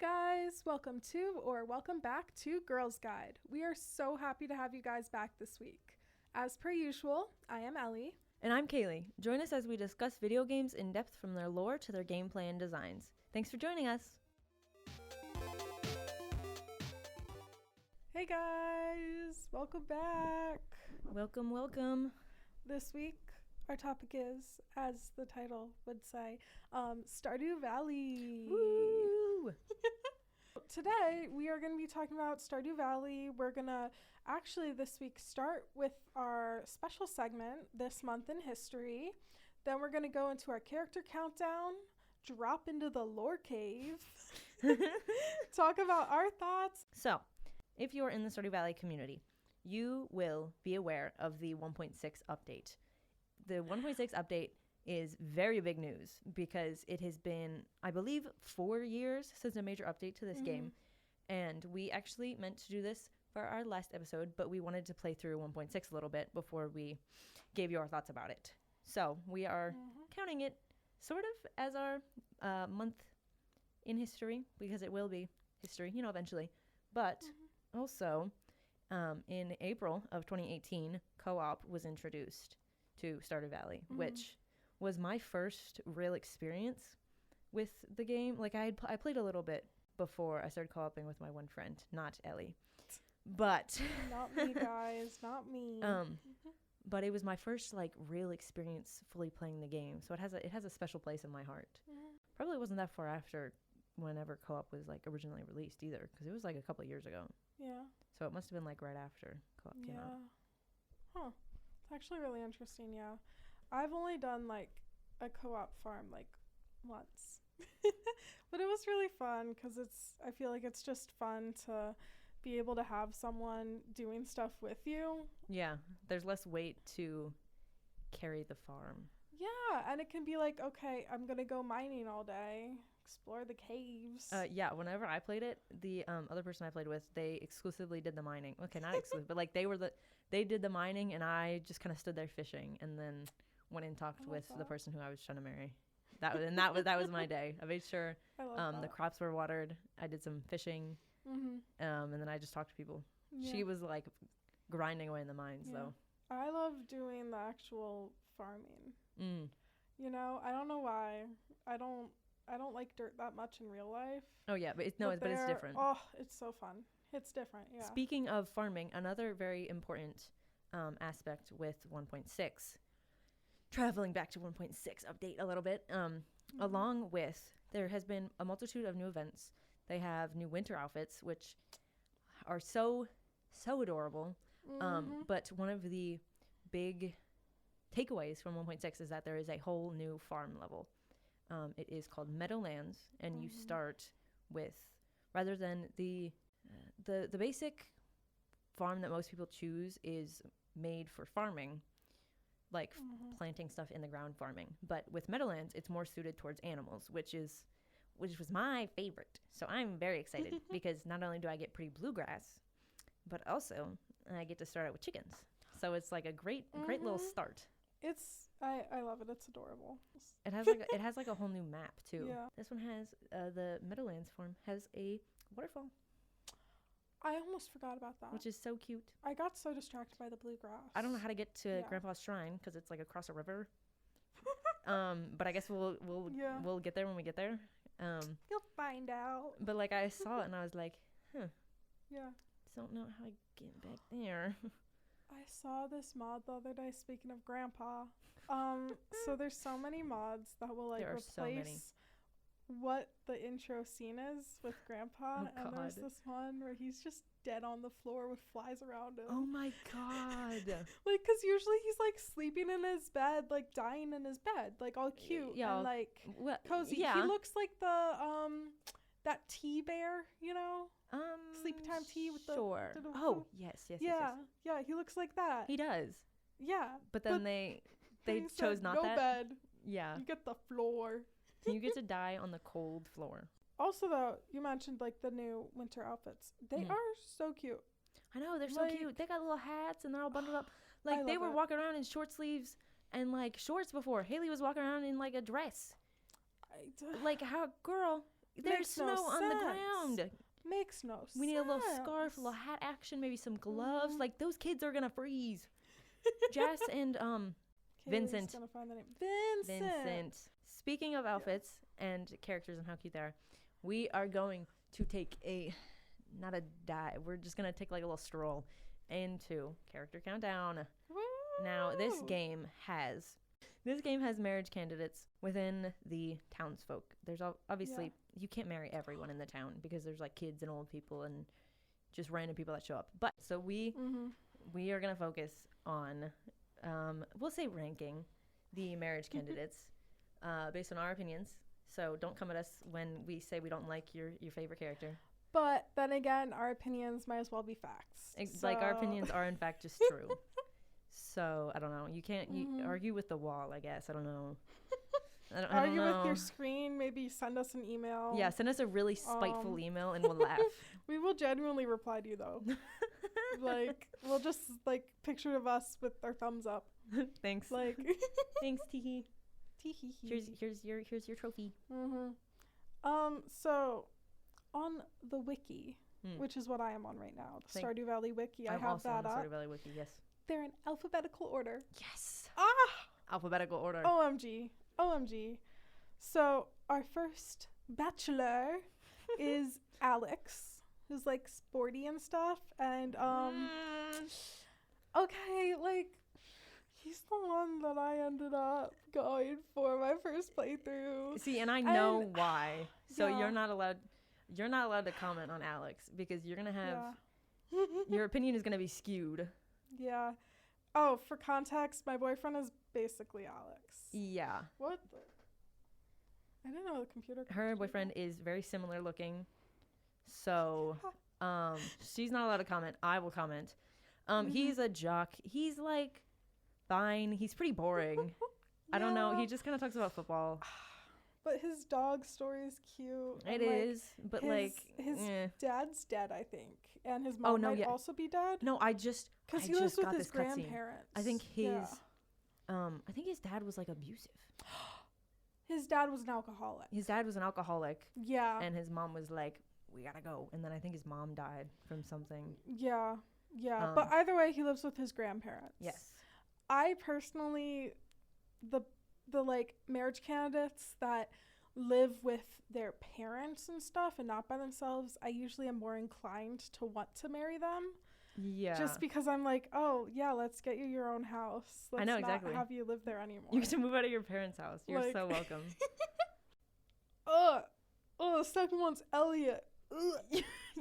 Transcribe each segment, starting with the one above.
Guys, welcome back to Girls Guide. We are so happy to have you guys back this week. As per usual, I am Ellie. And I'm Kaylee. Join us as we discuss video games in depth from their lore to their gameplay and designs. Thanks for joining us. Hey guys, welcome back. Welcome. This week, our topic is, as the title would say, Stardew Valley. Woo! Today, we are going to be talking about Stardew Valley. We're going to actually this week start with our special segment, This Month in History. Then we're going to go into our character countdown, drop into the lore cave, talk about our thoughts. So, if you're in the Stardew Valley community, you will be aware of the 1.6 update. The 1.6 update is very big news because it has been, I believe, 4 years since a major update to this game. And we actually meant to do this for our last episode, but we wanted to play through 1.6 a little bit before we gave you our thoughts about it. So we are counting it sort of as our month in history, because it will be history, eventually. But also, in April of 2018, co-op was introduced to Stardew Valley, which was my first real experience with the game. Like, I played a little bit before I started co-oping with my one friend, not Ellie. But not me, guys, not me. But it was my first real experience fully playing the game, so it has a special place in my heart. Probably wasn't that far after whenever co-op was originally released either, because it was a couple of years ago. Yeah. So it must have been right after co-op came out. Huh. It's actually really interesting. Yeah. I've only done a co-op farm once, but it was really fun because I feel like it's just fun to be able to have someone doing stuff with you. Yeah, there's less weight to carry the farm. Yeah, and it can be okay, I'm gonna go mining all day, explore the caves. Yeah, whenever I played it, the other person I played with, they exclusively did the mining. Okay, not exclusive, but they did the mining, and I just kind of stood there fishing, and then went and talked with the person who I was trying to marry. That was my day. I made sure the crops were watered. I did some fishing, and then I just talked to people. Yeah. She was grinding away in the mines, though. I love doing the actual farming. I don't know why. I don't like dirt that much in real life. Oh yeah, but it's different. Oh, it's so fun. It's different. Yeah. Speaking of farming, another very important aspect with 1.6. Traveling back to 1.6 update a little bit, along with, there has been a multitude of new events. They have new winter outfits, which are so adorable. But one of the big takeaways from 1.6 is that there is a whole new farm level. It is called Meadowlands, and you start with, rather than the basic farm that most people choose is made for farming, planting stuff in the ground farming. But with Meadowlands, it's more suited towards animals, which was my favorite. So I'm very excited because not only do I get pretty bluegrass, but also I get to start out with chickens. So it's a great little start. I love it. It's adorable. It has a whole new map too. Yeah. This one has the Meadowlands farm has a waterfall. I almost forgot about that. Which is so cute. I got so distracted by the bluegrass. I don't know how to get to Grandpa's shrine because it's across a river. But I guess we'll get there when we get there. You'll find out. But I saw it and I was like, Yeah. Don't know how to get back there. I saw this mod the other day, speaking of Grandpa. So there's so many mods that will replace what the intro scene is with Grandpa. And there's this one where he's just dead on the floor with flies around him. Oh my god. Because usually he's sleeping in his bed, dying in his bed, all cute and cozy. Yeah. He looks like the that tea bear, sleepy time tea with sure. Yes. Yeah, he looks like that. He does. Yeah. But then they chose not no that. Bed. Yeah. You get the floor. You get to die on the cold floor. Also, though, you mentioned the new winter outfits. They are so cute. I know, they're so cute. They got little hats and they're all bundled up. They were walking around in short sleeves and shorts before. Haley was walking around in a dress. How, girl, There's Makes snow no on the sense. ground. Makes no sense. We need a little scarf, a little hat action, maybe some gloves. Mhm. Like, those kids are gonna freeze. Jess and Kaylee's Vincent. gonna find the name. Vincent. Speaking of outfits and characters and how cute they are, we are going to take not a dive. We're just gonna take like a little stroll into character countdown. Now, this Woo! game has marriage candidates within the townsfolk. There's obviously you can't marry everyone in the town because there's like kids and old people and just random people that show up. But so we are gonna focus on we'll say ranking the marriage candidates based on our opinions. So don't come at us when we say we don't like your favorite character. But then again, our opinions might as well be facts. Like, our opinions are in fact just true. So I don't know. You can't argue with the wall, I guess. I don't know. I don't Argue know. with your screen. Maybe send us an email. Yeah, send us a really spiteful email and we'll laugh. We will genuinely reply to you though. Like, we'll just like picture of us with our thumbs up. Thanks. Like, thanks, Teehee. Teehee. Here's your trophy. So on the wiki, which is what I am on right now, the Stardew Valley wiki, I have also that on the up. Stardew Valley wiki, yes. They're in alphabetical order. Yes. Ah! Alphabetical order. OMG. So our first bachelor is Alex, who's like sporty and stuff, and okay, like, he's the one that I ended up going for my first playthrough. See, and I know why. So yeah. you're not allowed to comment on Alex because you're gonna have your opinion is gonna be skewed. Yeah. Oh, for context, my boyfriend is basically Alex. Yeah. What the? I didn't know the computer. Her boyfriend is very similar looking. So she's not allowed to comment. I will comment. He's a jock. He's like fine. He's pretty boring. I don't know. He just kind of talks about football. But his dog story is cute. It is, but his dad's dead, I think, and his mom might also be dead. No, because he lives with his grandparents. I think his dad was like abusive. His dad was an alcoholic. Yeah. And his mom was like, "We gotta go," and then I think his mom died from something. Yeah. But either way, he lives with his grandparents. Yes. I personally, the like marriage candidates that live with their parents and stuff and not by themselves, I usually am more inclined to want to marry them. Yeah. Just because I'm like, oh yeah, let's get you your own house. Let's I know exactly. not have you live there anymore. You get to move out of your parents' house. You're so welcome. The second one's Elliot.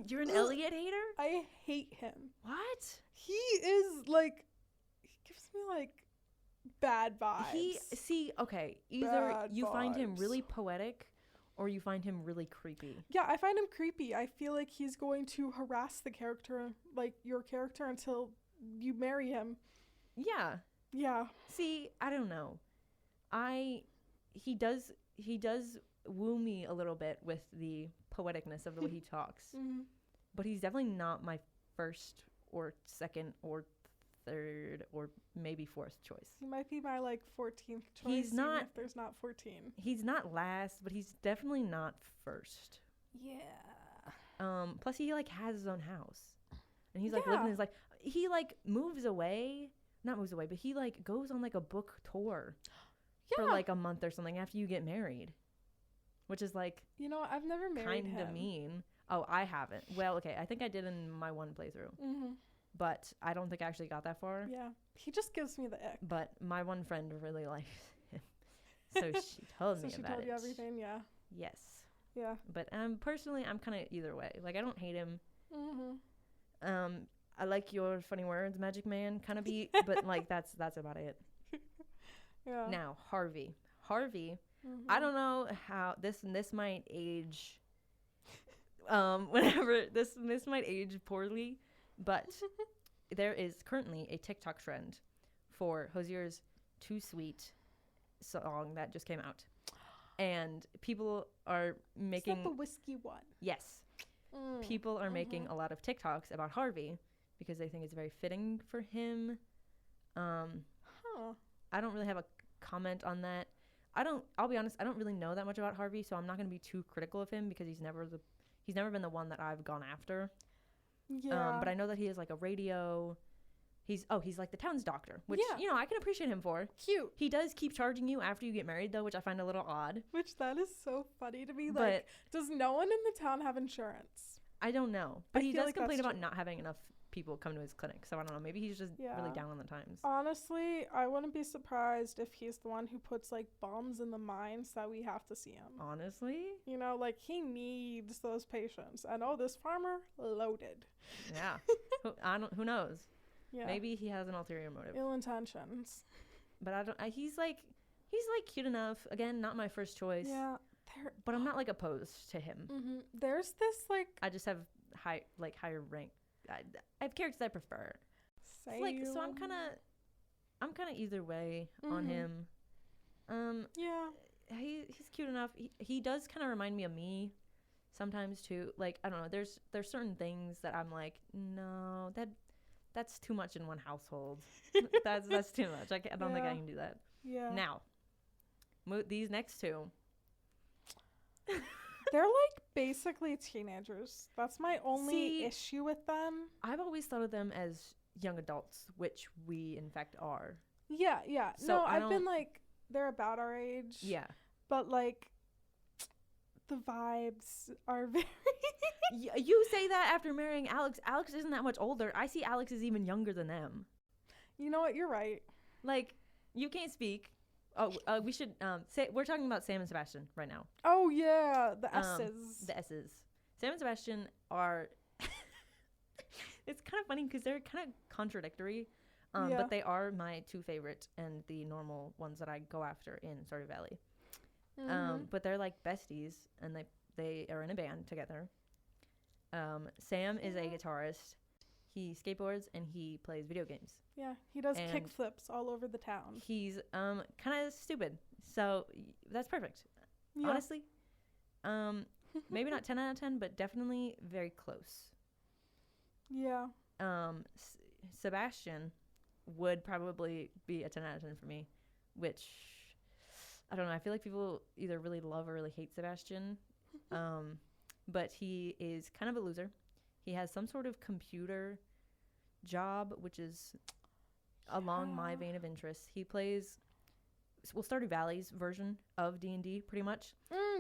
You're an Elliot hater? I hate him. What? He is like, he gives me like bad vibes. Either you find him vibes. really poetic or you find him really creepy. Yeah, I find him creepy. I feel like he's going to harass the character, like your character, until you marry him. Yeah. Yeah. See, I don't know. He does woo me a little bit with the poeticness of the way he talks. But he's definitely not my first or second or third or maybe fourth choice. He might be my like 14th choice. He's not, if there's not 14. He's not last, but he's definitely not first. Yeah. Plus he like has his own house. And he's like living his life. He like not moves away, but he like goes on like a book tour for like a month or something after you get married. Which is like, you know, I've never married him. Kind of mean. Oh, I haven't. Well, okay, I think I did in my one playthrough. But I don't think I actually got that far. Yeah. He just gives me the ick. But my one friend really liked him. So she told me about it. So she told you everything, yeah. Yes. Yeah. But personally, I'm kind of either way. Like, I don't hate him. I like your funny words, Magic Man, kind of beat. But, like, that's about it. Yeah. Now, Harvey. I don't know how this might age whenever this might age poorly, but there is currently a TikTok trend for Hosier's Too Sweet song that just came out. And people are making... Is that the whiskey one? Yes. People are making a lot of TikToks about Harvey because they think it's very fitting for him. I don't really have a comment on that. I'll be honest, I don't really know that much about Harvey, so I'm not going to be too critical of him because he's never been the one that I've gone after. Yeah. But I know that he is like a radio. He's like the town's doctor, which, I can appreciate him for. Cute. He does keep charging you after you get married, though, which I find a little odd. Which that is so funny to me. But like, does no one in the town have insurance? I don't know. But he does complain about true. not having enough people come to his clinic. So I don't know. Maybe he's just really down on the times. Honestly, I wouldn't be surprised if he's the one who puts, like, bombs in the mines that we have to see him. Honestly? You know, like, he needs those patients. And, this farmer, loaded. Yeah. Who knows? Yeah. Maybe he has an ulterior motive. Ill intentions. But he's cute enough. Again, not my first choice. Yeah. But I'm not like opposed to him. Mm-hmm. There's this like I just have higher rank. I have characters I prefer. Same. Like, so I'm kind of either way on him. Yeah. He's cute enough. He does kind of remind me of me sometimes too. Like, I don't know. There's certain things that I'm like, no, that's too much in one household. that's too much. I don't think I can do that. Yeah. Now, these next two. They're like basically teenagers. That's my only issue with them. I've always thought of them as young adults, which we in fact are. Yeah, yeah. So no, I've been like, they're about our age. Yeah. But like, the vibes are very... You say that after marrying Alex. Alex isn't that much older. I see Alex is even younger than them. You know what? You're right. Like, you can't speak. Oh, we should say we're talking about Sam and Sebastian right now. Oh yeah, the S's. The S's. Sam and Sebastian are. It's kind of funny because they're kind of contradictory, but they are my two favorite and the normal ones that I go after in Stardew Valley. But they're like besties, and they are in a band together. Sam is a guitarist. He skateboards and he plays video games. Yeah, he does kickflips all over the town. He's kind of stupid, so that's perfect. Yeah. Honestly, maybe not 10 out of 10, but definitely very close. Yeah. Sebastian would probably be a 10 out of 10 for me, which I don't know. I feel like people either really love or really hate Sebastian, but he is kind of a loser. He has some sort of computer job, which is along my vein of interest. He plays, Stardew Valley's version of D&D, pretty much.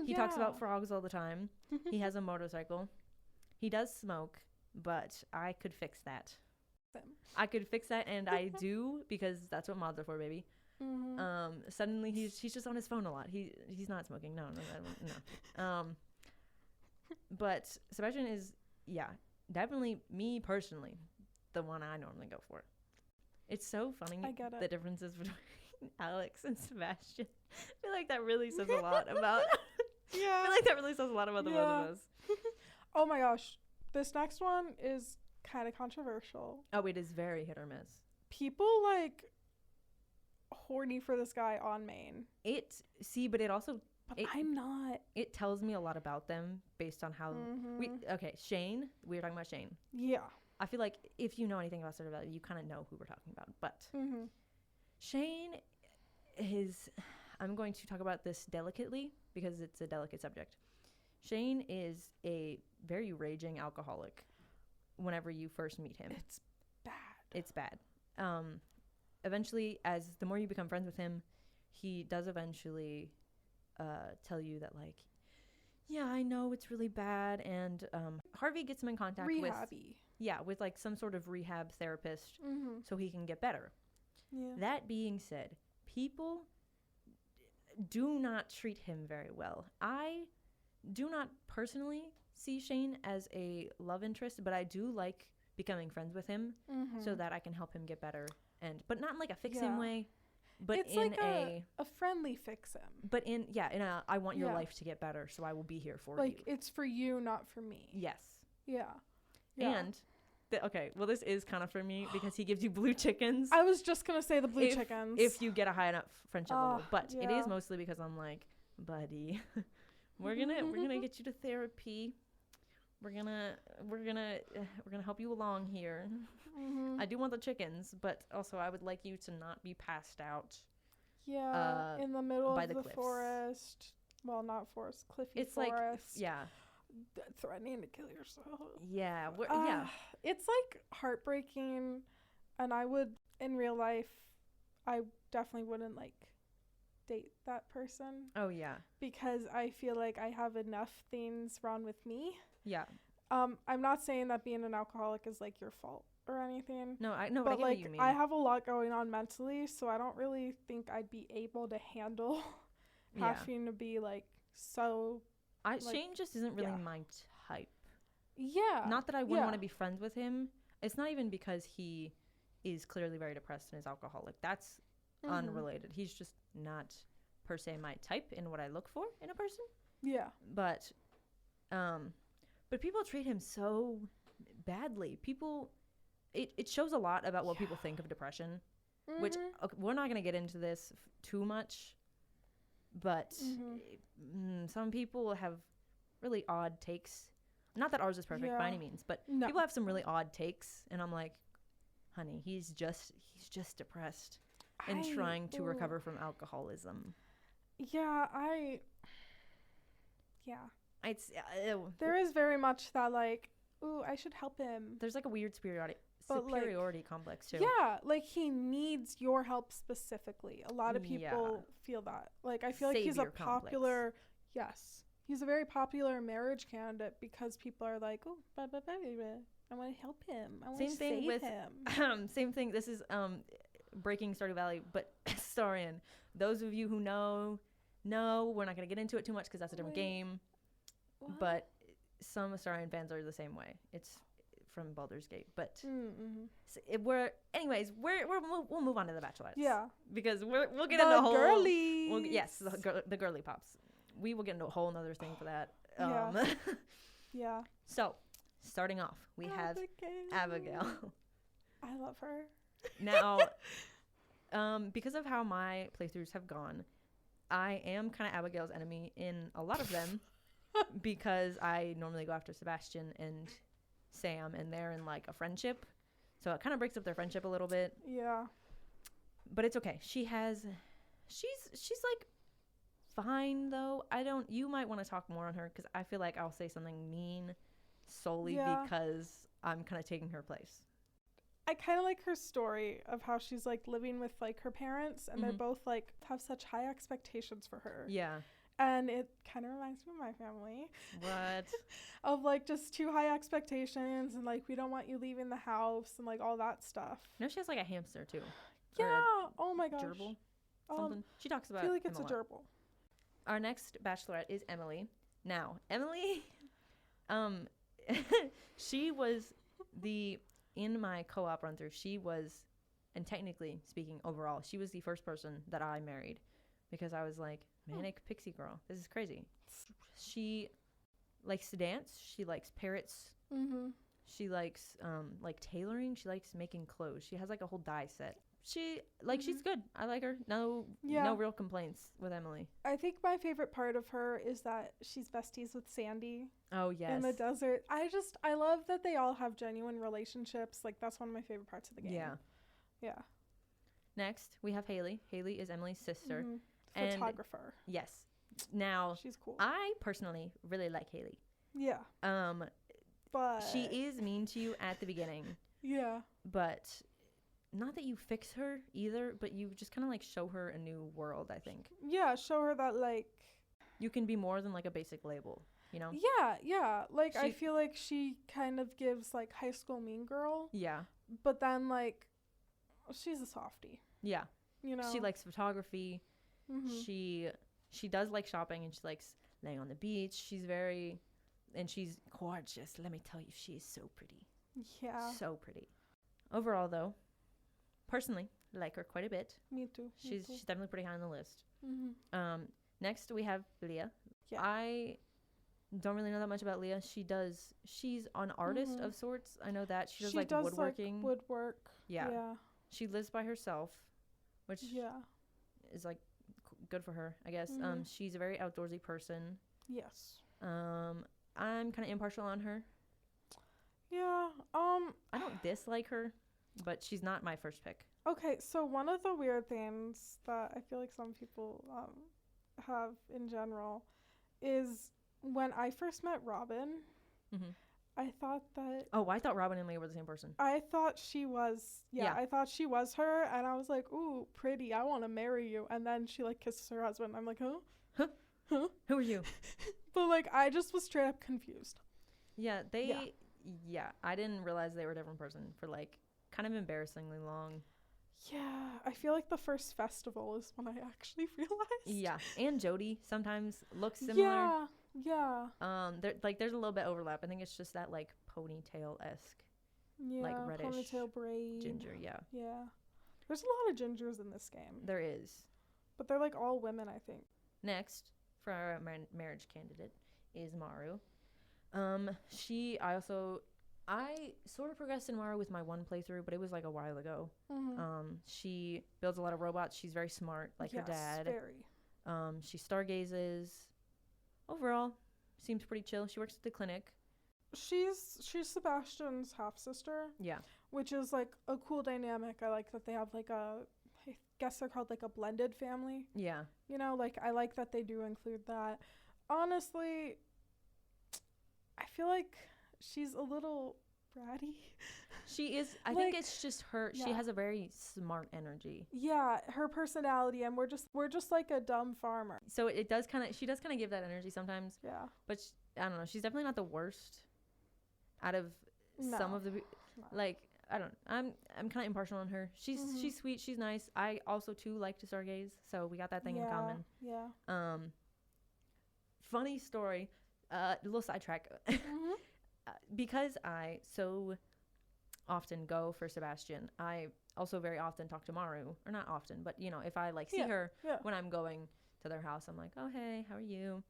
He talks about frogs all the time. He has a motorcycle. He does smoke, but I could fix that. I could fix that, and I do, because that's what mods are for, baby. Suddenly he's just on his phone a lot. He's not smoking. No. But Sebastian is, definitely me personally, the one I normally go for. It's so funny. I get it. The differences between Alex and Sebastian. I feel like that really says a lot about. I feel like that really says a lot about the both of us. Oh my gosh, this next one is kind of controversial. Oh, it is very hit or miss. People like horny for this guy on Maine. But it also. But I'm not. It tells me a lot about them based on how Shane. We were talking about Shane. Yeah. I feel like if you know anything about Stardew Valley, you kind of know who we're talking about. But Shane is. I'm going to talk about this delicately because it's a delicate subject. Shane is a very raging alcoholic. Whenever you first meet him, it's bad. Eventually, as the more you become friends with him, he does eventually tell you that, like, yeah, I know it's really bad, and Harvey gets him in contact with like some sort of rehab therapist so he can get better. Yeah. That being said, people do not treat him very well. I do not personally see Shane as a love interest, but I do like becoming friends with him so that I can help him get better, but not in like a fix him way. But it's in like a friendly fix him. But in a I want your life to get better, so I will be here for you. Like, it's for you, not for me. Yes. Yeah. And this is kind of for me because he gives you blue chickens. I was just gonna say the blue chickens. If you get a high enough friendship level, but it is mostly because I'm like, buddy, we're gonna get you to therapy. We're gonna help you along here. I do want the chickens, but also I would like you to not be passed out. Yeah, in the middle by of the the cliffs. forest. Well, not forest, cliffy It's forest. yeah. Threatening to kill yourself. Yeah. It's like heartbreaking, and I would, in real life, I definitely wouldn't like date that person Oh, yeah. because I feel like I have enough things wrong with me. Yeah. I'm not saying that being an alcoholic is like your fault or anything. No, I But get what like you mean. I have a lot going on mentally, so I don't really think I'd be able to handle having to be like so. Shane just isn't really yeah. my type. Yeah. Not that I wouldn't want to be friends with him. It's not even because he is clearly very depressed and is alcoholic. That's unrelated. He's just not per se my type in what I look for in a person. Yeah. But people treat him so badly. It shows a lot about what people think of depression, which we're not going to get into this too much, but some people have really odd takes. Not that ours is perfect by any means, but people have some really odd takes, and I'm like, honey, he's just depressed and trying to recover from alcoholism. Yeah, there is very much that like, ooh, I should help him. There's like a weird superiority complex too. Yeah, like he needs your help specifically. A lot of people feel that. Like I feel like he's a popular he's a very popular marriage candidate because people are like, oh, I want to help him. I want to save him. Same thing. This is breaking Stardew Valley, but Starian. Those of you who know, we're not going to get into it too much because that's a different game. What? But some Starian fans are the same way. It's from Baldur's Gate, but we'll move on to the Bachelorettes. Yeah, because we'll get into a whole girlies. The girly pops. We will get into a whole nother thing for that. Yeah. So, starting off, we have Abigail. I love her. Now, because of how my playthroughs have gone, I am kind of Abigail's enemy in a lot of them because I normally go after Sebastian and Sam, and they're in like a friendship. So it kind of breaks up their friendship a little bit. Yeah. But it's okay. She's like fine though. You might want to talk more on her because I feel like I'll say something mean solely because I'm kind of taking her place. I kind of like her story of how she's like living with like her parents and they're both like have such high expectations for her. Yeah. And it kind of reminds me of my family. What? Of like just too high expectations and like we don't want you leaving the house and like all that stuff. No, she has like a hamster too. Yeah. Oh my gosh. Gerbil. Something. She talks about. I feel like it's a gerbil. Our next bachelorette is Emily. Now, Emily, she was in my co-op run through, she was, and technically speaking overall, she was the first person that I married because I was like, manic pixie girl. This is crazy. She likes to dance. She likes parrots. She likes like tailoring. She likes making clothes. She has like a whole dye set. She's good. I like her. No real complaints with Emily. I think my favorite part of her is that she's besties with Sandy. Oh, yes. In the desert. I love that they all have genuine relationships. Like, that's one of my favorite parts of the game. Yeah. Yeah. Next, we have Haley. Haley is Emily's sister. Photographer. Yes. Now, she's cool. I personally really like Haley. Yeah. But she is mean to you at the beginning. Yeah. But not that you fix her either, but you just kind of like show her a new world, I think. Yeah, show her that like you can be more than like a basic label, you know? Yeah. Like I feel like she kind of gives like high school mean girl. Yeah. But then like she's a softie. Yeah. You know? She likes photography. She does like shopping and she likes laying on the beach. She's gorgeous. Let me tell you, she is so pretty. Yeah. So pretty. Overall though, personally, I like her quite a bit. Me too. She's definitely pretty high on the list. Next we have Leah. Yeah. I don't really know that much about Leah. She's an artist of sorts. I know that. She does woodworking. Like woodwork. Yeah. She lives by herself, which is like good for her, I guess. She's a very outdoorsy person. Yes. I'm kind of impartial on her. Yeah. I don't dislike her, but she's not my first pick. Okay, so one of the weird things that I feel like some people have in general is when I first met Robin, Mm-hmm. I thought that Oh, I thought Robin and Leah were the same person. I thought she was, Yeah. I thought she was her, and I was like, ooh, pretty, I want to marry you. And then she, like, kisses her husband. I'm like, huh? Huh? Huh? Who are you? But, like, I just was straight up confused. Yeah, I didn't realize they were a different person for, like, kind of embarrassingly long. Yeah, I feel like the first festival is when I actually realized. Yeah, and Jody sometimes looks similar. Yeah. There's a little bit overlap. I think it's just that, like, ponytail-esque, Yeah, like, reddish ponytail braid. ginger, yeah. Yeah. There's a lot of gingers in this game. There is. But they're, like, all women, I think. Next, for our marriage candidate, is Maru. I sort of progressed in Maru with my one playthrough, but it was, like, a while ago. Mm-hmm. She builds a lot of robots. She's very smart, like her dad. Very. She stargazes. Overall, seems pretty chill. She works at the clinic. She's Sebastian's half sister. Yeah. Which is like a cool dynamic. I like that they have like I guess they're called like a blended family. Yeah. You know, like I like that they do include that. Honestly, I feel like she's a little bratty. She is. I think it's just her. Yeah. She has a very smart energy. Yeah, her personality, and we're just like a dumb farmer. So she does kind of give that energy sometimes. Yeah. But I don't know. She's definitely not the worst out of some of the like. I don't. I'm kind of impartial on her. She's sweet. She's nice. I also too like to stargaze, so we got that thing in common. Yeah. Funny story. Little sidetrack. Because I so often go for Sebastian, I also very often talk to Maru, or not often, but you know, if I like see her when I'm going to their house, I'm like, oh hey, how are you?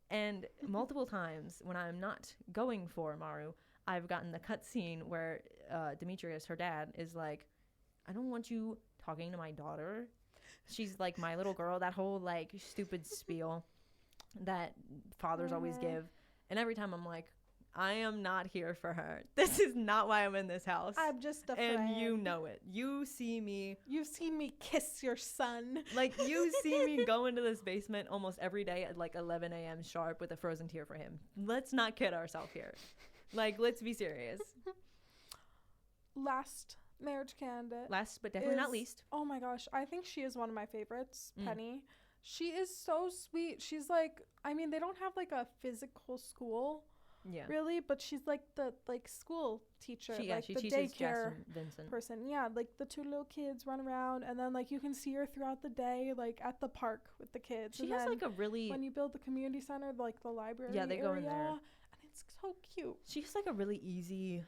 And multiple times when I'm not going for Maru, I've gotten the cutscene where Demetrius, her dad, is like, I don't want you talking to my daughter. She's like my little girl. That whole like stupid spiel that fathers always give. And every time I'm like, I am not here for her. This is not why I'm in this house. I'm just a friend. And you know it. You see me. You've seen me kiss your son. Like, you see me go into this basement almost every day at like 11 a.m. sharp with a frozen tear for him. Let's not kid ourselves here. Like, let's be serious. Last marriage candidate. Last but definitely not least. Oh my gosh. I think she is one of my favorites. Penny. She is so sweet. She's like, I mean, they don't have like a physical school. Yeah. Really, but she's like the school teacher, she the daycare person. Yeah, like the two little kids run around, and then like you can see her throughout the day, like at the park with the kids. She has like a really when you build the community center, like the library. Yeah, they go in there, and it's so cute. She has like a really easy.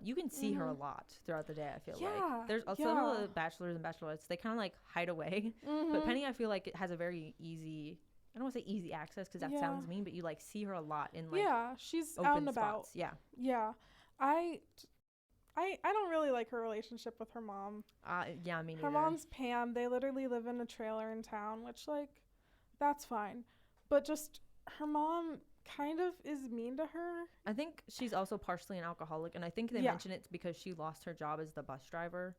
You can see her a lot throughout the day. I feel like there's some of the bachelors and bachelorettes. They kind of like hide away, but Penny, I feel like it has a very easy. I don't want to say easy access because that sounds mean, but you like see her a lot in like she's open out and about. Spots. Yeah. I don't really like her relationship with her mom. Me neither. Her mom's Pam. They literally live in a trailer in town, which like that's fine, but just her mom kind of is mean to her. I think she's also partially an alcoholic, and I think they mention it's because she lost her job as the bus driver.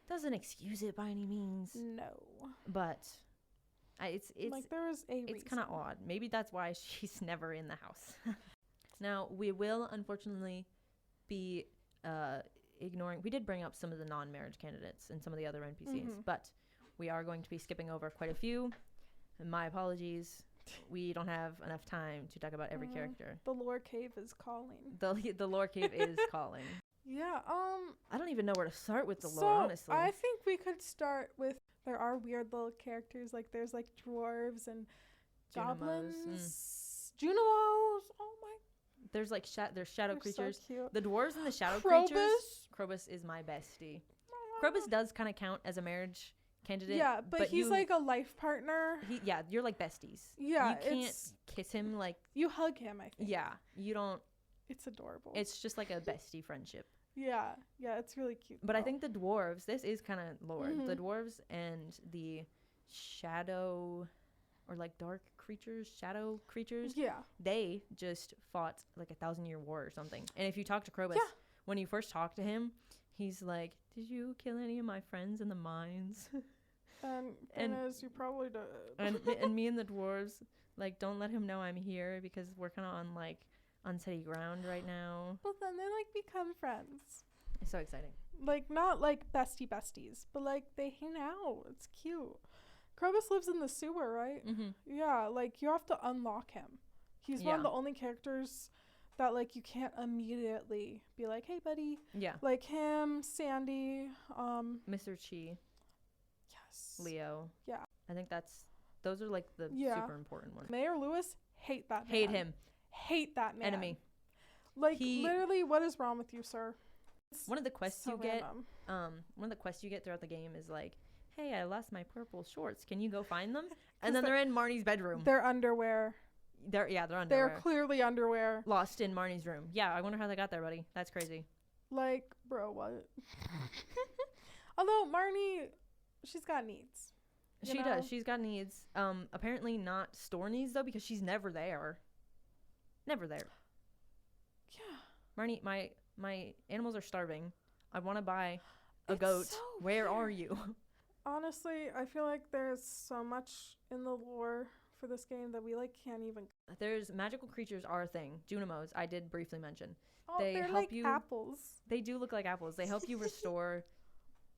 Doesn't excuse it by any means. No, but. It's like there is a it's kind of odd. Maybe that's why she's never in the house. Now we will unfortunately be ignoring. We did bring up some of the non-marriage candidates and some of the other NPCs, but we are going to be skipping over quite a few. And my apologies. We don't have enough time to talk about every character. The lore cave is calling. The lore cave is calling. Yeah. I don't even know where to start with the lore. Honestly, I think we could start with. There are weird little characters, like there's like dwarves and goblins. Junimos. Oh my. There's like there's shadow creatures. So cute. The dwarves and the shadow creatures. Krobus is my bestie. Krobus does kind of count as a marriage candidate. Yeah, but he's like a life partner. You're like besties. Yeah, you can't kiss him like. You hug him, I think. Yeah, you don't. It's adorable. It's just like a bestie friendship. Yeah, it's really cute. But I think the dwarves, this is kind of lore. The dwarves and the shadow or like shadow creatures. Yeah. They just fought like 1,000-year war or something. And if you talk to Krobus, when you first talk to him, he's like, did you kill any of my friends in the mines? And as you probably did. and me and the dwarves, like, don't let him know I'm here because we're kind of on, like, unsteady ground right now. But then they, like, become friends. It's so exciting. Like, not, like, besties, but, like, they hang out. It's cute. Krobus lives in the sewer, right? Mm-hmm. Yeah, like, you have to unlock him. He's one of the only characters that, like, you can't immediately be like, hey, buddy. Yeah. Like him, Sandy, Mr. Chi. yes. Leo. Yeah. I think those are, like, the super important ones. Mayor Lewis, hate that man. Hate him. Hate that man. Enemy. Like, literally, what is wrong with you, sir? One of the quests you get, random. one of the quests you get throughout the game is like, hey, I lost my purple shorts. Can you go find them? And then they're in Marnie's bedroom. Their underwear. They're underwear. They're clearly underwear. Lost in Marnie's room. Yeah, I wonder how they got there, buddy. That's crazy. Like, bro, what? Although Marnie, she's got needs. She does. She's got needs. Apparently not store needs, though, because she's never there. Never there. Yeah. Marnie, my animals are starving. I want to buy a goat. So Where weird. are you? Honestly, I feel like there's so much in the lore for this game that we, like, can't even. There's magical creatures are a thing. Junimos, I did briefly mention. Oh, They they're help like you- apples. They do look like apples. They help you restore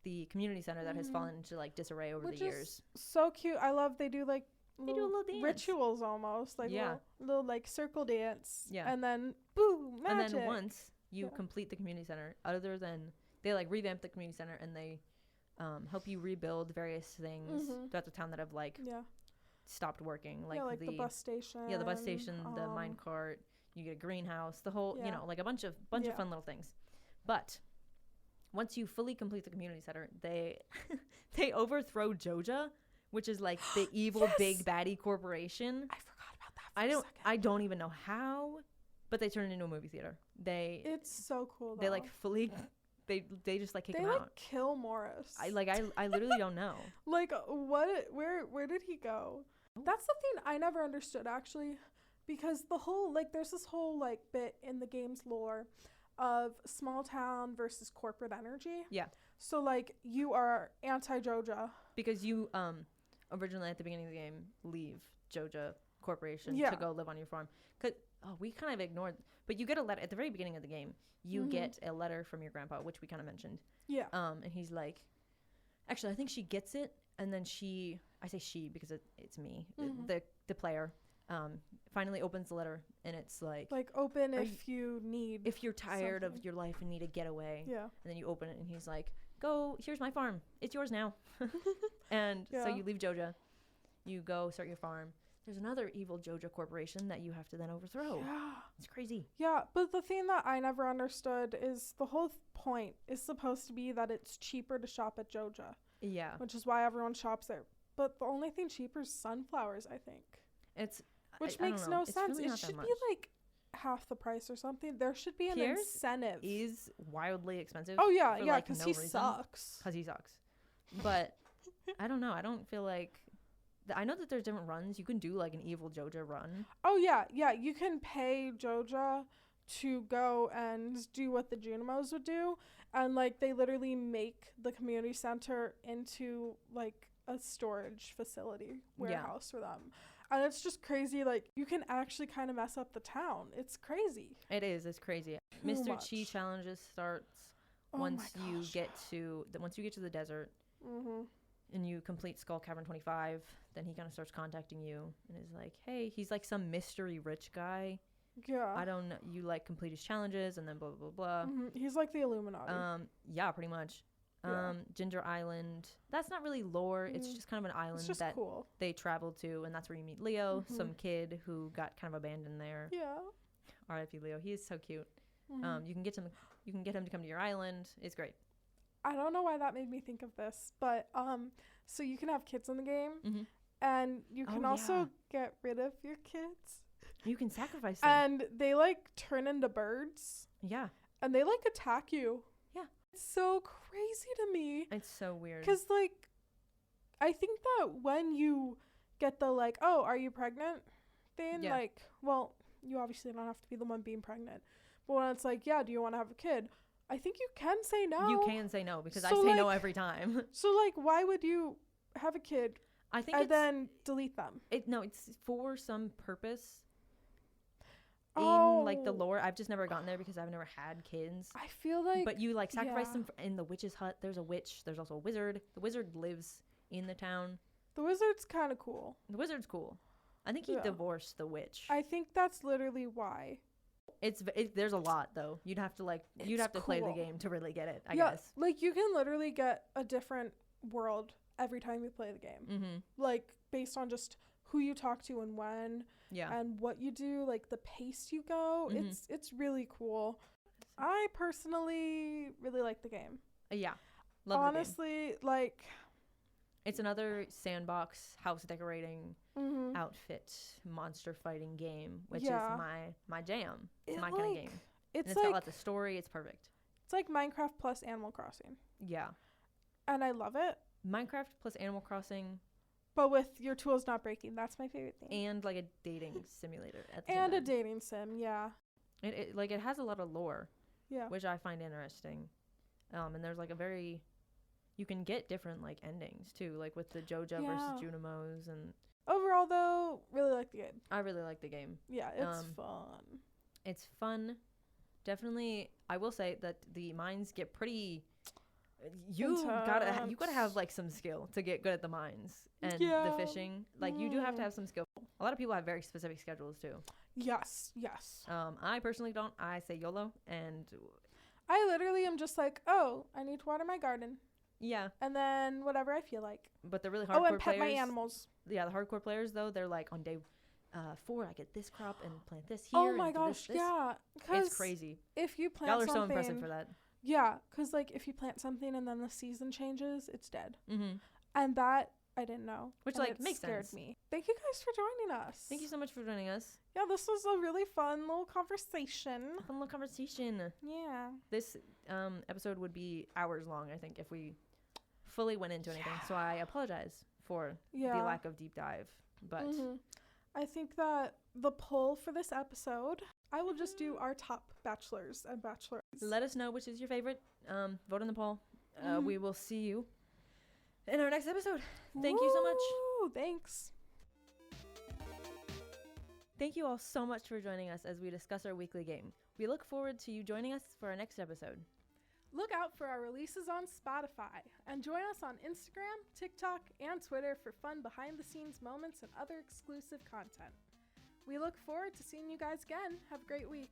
the community center that has fallen into, like, disarray over Which the is years. so cute. I love they do, like, They do a little dance. rituals almost, like little like circle dance. Yeah. And then boom, magic. And then once you complete the community center, other than they, like, revamp the community center and they help you rebuild various things throughout the town that have, like, stopped working, like, the bus station. Yeah, the bus station, the mine cart. You get a greenhouse, the whole, you know, like a bunch of fun little things. But once you fully complete the community center, they overthrow Joja, which is, like, the evil big baddie corporation. I forgot about that. I don't even know how, but they turn it into a movie theater. It's so cool. Though. They, like, fully. They just, like, kick him like, out. Kill Morris. I literally don't know. Like, what? Where did he go? That's the thing I never understood, actually, because the whole, like, there's this whole, like, bit in the game's lore of small town versus corporate energy. Yeah. So, like, you are anti-Joja. Because you originally at the beginning of the game leave Joja Corporation to go live on your farm. We kind of ignored, but you get a letter at the very beginning of the game. You get a letter from your grandpa, which we kind of mentioned. Yeah. And he's like, actually, I think she gets it, and then I say she because it's me, the player, finally opens the letter, and it's like open if you're tired something. of your life and need a getaway. Yeah. And then you open it, and he's like, go, here's my farm. It's yours now. And so you leave Joja. You go start your farm. There's another evil Joja corporation that you have to then overthrow. Yeah. It's crazy. Yeah, but the thing that I never understood is the whole point is supposed to be that it's cheaper to shop at Joja. Yeah. Which is why everyone shops there. But the only thing cheaper is sunflowers, I think. Which makes no sense. Really it should be like half the price or something. There should be an incentive. Is wildly expensive. Oh yeah, yeah, because he sucks. Because he sucks. But I don't know. I don't feel like I know that there's different runs. You can do like an evil Joja run. Oh yeah, yeah. You can pay Joja to go and do what the Junimos would do, and like they literally make the community center into like a storage facility warehouse for them. And it's just crazy. Like, you can actually kind of mess up the town. It's crazy. It is. It's crazy. Mr. Chi challenges starts once you get to the desert and you complete Skull Cavern 25. Then he kind of starts contacting you and is like, hey, he's like some mystery rich guy. Yeah. I don't know. You like complete his challenges and then blah, blah, blah, blah. He's like the Illuminati. Yeah, pretty much. Ginger Island. That's not really lore. It's just kind of an island that they travel to, and that's where you meet Leo, some kid who got kind of abandoned there. Yeah. R.I.P. Leo. He is so cute. You can get him to come to your island. It's great. I don't know why that made me think of this, but so you can have kids in the game, and you can also get rid of your kids. You can sacrifice them. And they like turn into birds. Yeah. And they like attack you. Yeah. It's so crazy to me. It's so weird. Because, like, I think that when you get the, like, oh, are you pregnant thing, like, well, you obviously don't have to be the one being pregnant. But when it's like, yeah, do you want to have a kid? I think you can say no. You can say no because I So, say no like- every time. So, like, why would you have a kid I think and then delete them? it's for some purpose Oh, in like the lore. I've just never gotten there because I've never had kids. I feel like. But you like sacrifice yeah. them in the witch's hut. There's a witch. There's also a wizard. The wizard lives in the town. The wizard's kind of cool. The wizard's cool. I think he Yeah. divorced the witch. I think that's literally why. There's a lot though. You'd have to play the cool. game to really get it. I Yeah, guess. like you can literally get a different world every time you play the game. Mm-hmm. Like based on just who you talk to and when Yeah. and what you do, like the pace you go. Mhm. It's really cool. I personally really like the game. Yeah. Love the game. Honestly, like It's another sandbox house decorating mhm. outfit monster fighting game, which Yeah. is my jam. It's It, my kind of like, game. And it's it's got like lots of story. It's perfect. it's like Minecraft plus Animal Crossing. Yeah. And I love it. Minecraft plus Animal Crossing But with your tools not breaking, that's my favorite thing. and like a dating simulator at the And same a time. dating sim, yeah. It has a lot of lore, Yeah. which I find interesting. And there's like you can get different like endings too, like with the Joja Yeah. versus Junimos, and Overall though, really like the game. I really like the game. Yeah, it's Um, fun. It's fun. Definitely, I will say that the mines get pretty. You gotta have like some skill to get good at the mines and Yeah. the fishing. Like you do have to Mm. have some skill. A lot of people have very specific schedules too. Yes, yes. I personally don't. I say YOLO, and I literally am just like, oh, I need to water my garden. yeah. And then whatever I feel like. But the really Oh, hardcore and pet players, my animals. yeah, the hardcore players though, they're like on day 4, I get this crop and plant this here. Oh and my do gosh, this. yeah. Because It's crazy. if you plant Y'all are something, so impressive for that. yeah, because like if you plant something and then the season changes, it's dead. Mm-hmm. And that I didn't know. Which, and like, it makes scared sense. me. Thank you guys for joining us. Thank you so much for joining us. Yeah, this was a really fun little conversation. Fun little conversation. Yeah. This episode would be hours long, I think, if we fully went into anything. So I apologize for Yeah. the lack of deep dive. But Mhm. I think that the poll for this episode, I will just do our top bachelors and bachelorettes. let us know which is your favorite. Vote in the poll. Mhm. We will see you in our next episode. Thank you so much. Woo, thanks. Thank you all so much for joining us as we discuss our weekly game. We look forward to you joining us for our next episode. Look out for our releases on Spotify and join us on Instagram, TikTok, and Twitter for fun behind-the-scenes moments and other exclusive content. We look forward to seeing you guys again. Have a great week.